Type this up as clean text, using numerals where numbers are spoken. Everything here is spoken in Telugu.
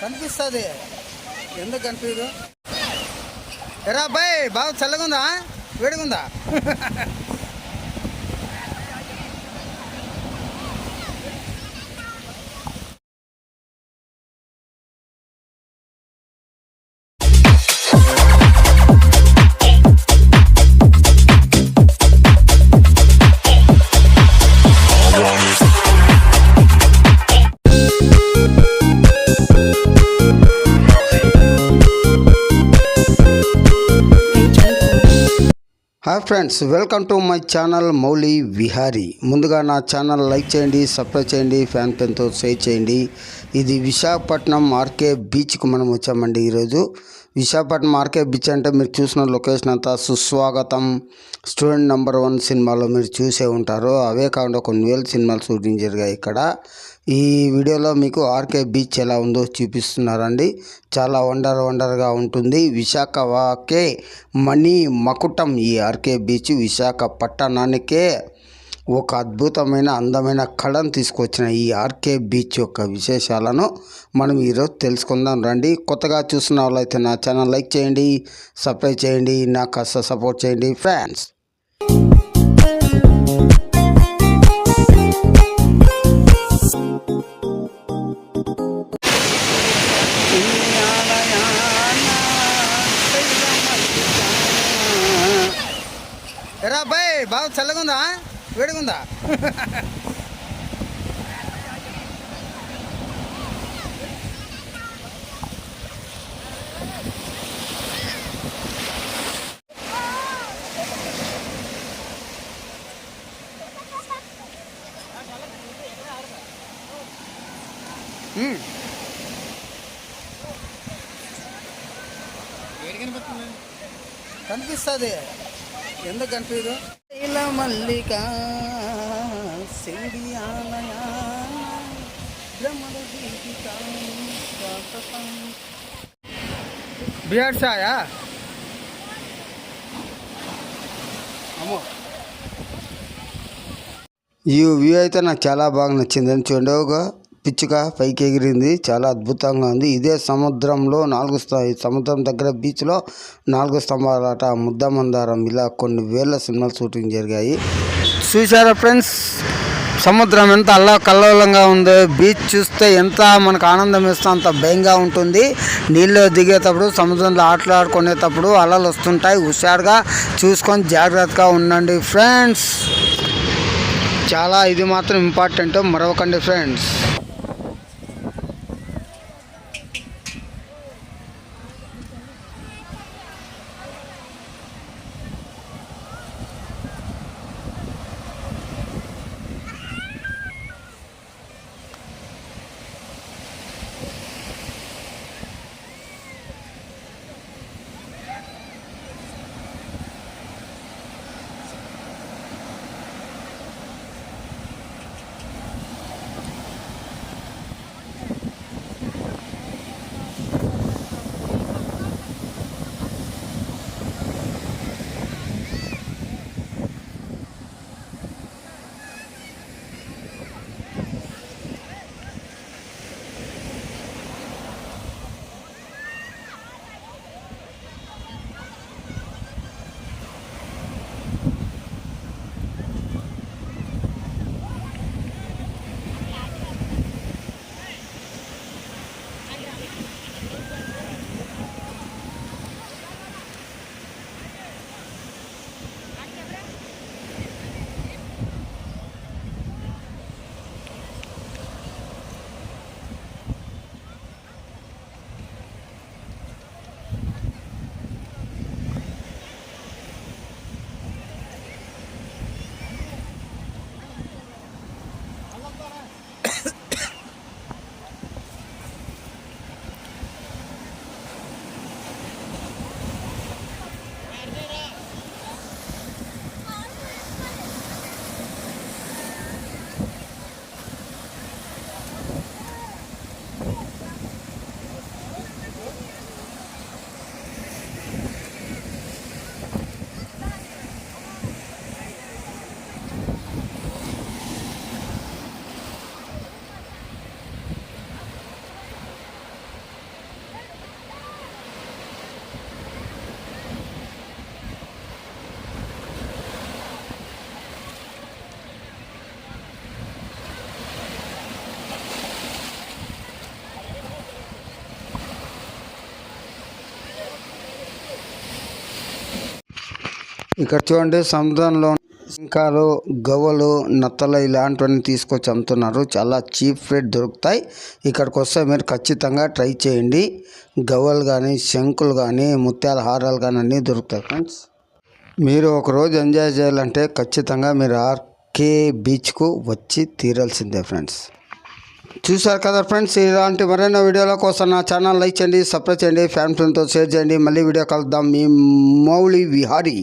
కనిపిస్తుంది ఎందుకు కనిపించదు ఎరా అబ్బాయి బాగా చల్లగుందా వేడిగుందా hi friends, welcome to my channel Mouli Vihari. ముందుగా నా ఛానల్ లైక్ చేయండి, సబ్స్క్రైబ్ చేయండి, ఫ్యాన్ పెన్తో షేర్ చేయండి. ఇది విశాఖపట్నం ఆర్కే బీచ్కు మనం వచ్చామండి. ఈరోజు విశాఖపట్నం ఆర్కే బీచ్ అంటే మీరు చూసిన లొకేషన్ అంతా సుస్వాగతం, స్టూడెంట్ నెంబర్ 1 సినిమాలో మీరు చూసే ఉంటారు. అవే కాకుండా కొన్ని వేల సినిమాలు షూటింగ్ జరిగాయి ఇక్కడ. ఈ వీడియోలో మీకు ఆర్కే బీచ్ ఎలా ఉందో చూపిస్తున్నారండి. చాలా వండర్గా ఉంటుంది. విశాఖకే మణి మకుటం ఈ ఆర్కే బీచ్. విశాఖపట్టణానికే ఒక అద్భుతమైన అందమైన కళను తీసుకొచ్చిన ఈ ఆర్కే బీచ్ యొక్క విశేషాలను మనం ఈరోజు తెలుసుకుందాం రండి. కొత్తగా చూసిన వాళ్ళైతే నా ఛానల్ లైక్ చేయండి, సబ్స్క్రైబ్ చేయండి, నాకు కాస్త సపోర్ట్ చేయండి ఫ్రెండ్స్. ఎరా అబ్బాయి బాగా చల్లగుందా వేడిగుందా కనిపిస్తుంది ఎందుకు కనిపించదు ఇలా మల్లిక బిహార్ సాయా అమ్మో. ఈ వ్యూ అయితే నాకు చాలా బాగా నచ్చింది. చూడండి, ఒక పిచ్చుక పైకి ఎగిరింది, చాలా అద్భుతంగా ఉంది. ఇదే సముద్రంలో సముద్రం దగ్గర బీచ్లో 4 స్తంభాలాట, ముద్దమందారం, ఇలా కొన్ని వేల సినిమాలు షూటింగ్ జరిగాయి. చూసారా ఫ్రెండ్స్, సముద్రం ఎంత కల్లోలంగా ఉందో. బీచ్ చూస్తే ఎంత మనకు ఆనందం ఇస్తే అంత భయంగా ఉంటుంది. నీళ్ళు దిగేటప్పుడు, సముద్రంలో ఆటలాడుకునేటప్పుడు అలలు వస్తుంటాయి. హుషారుగా చూసుకొని జాగ్రత్తగా ఉండండి ఫ్రెండ్స్. చాలా ఇది మాత్రం ఇంపార్టెంట్, మరవకండి ఫ్రెండ్స్. ఇక్కడ చూడండి సముద్రంలో శంఖాలు, గవ్వలు, నత్తలు ఇలాంటివన్నీ తీసుకొచ్చి అమ్ముతున్నారు. చాలా చీప్ రేట్ దొరుకుతాయి. ఇక్కడికి వస్తే మీరు ఖచ్చితంగా ట్రై చేయండి. గవ్వలు కానీ, శంకులు కానీ, ముత్యాల హారాలు కానీ అన్నీ దొరుకుతాయి ఫ్రెండ్స్. మీరు ఒకరోజు ఎంజాయ్ చేయాలంటే ఖచ్చితంగా మీరు ఆర్కే బీచ్కు వచ్చి తీరాల్సిందే ఫ్రెండ్స్. చూసారు కదా ఫ్రెండ్స్, ఇలాంటి మరైన వీడియోల కోసం నా ఛానల్ లైక్ చేయండి, సబ్స్క్రైబ్ చేయండి, ఫ్యామిలీతో షేర్ చేయండి. మళ్ళీ వీడియో కలుద్దాం. మీ మౌలి విహారీ.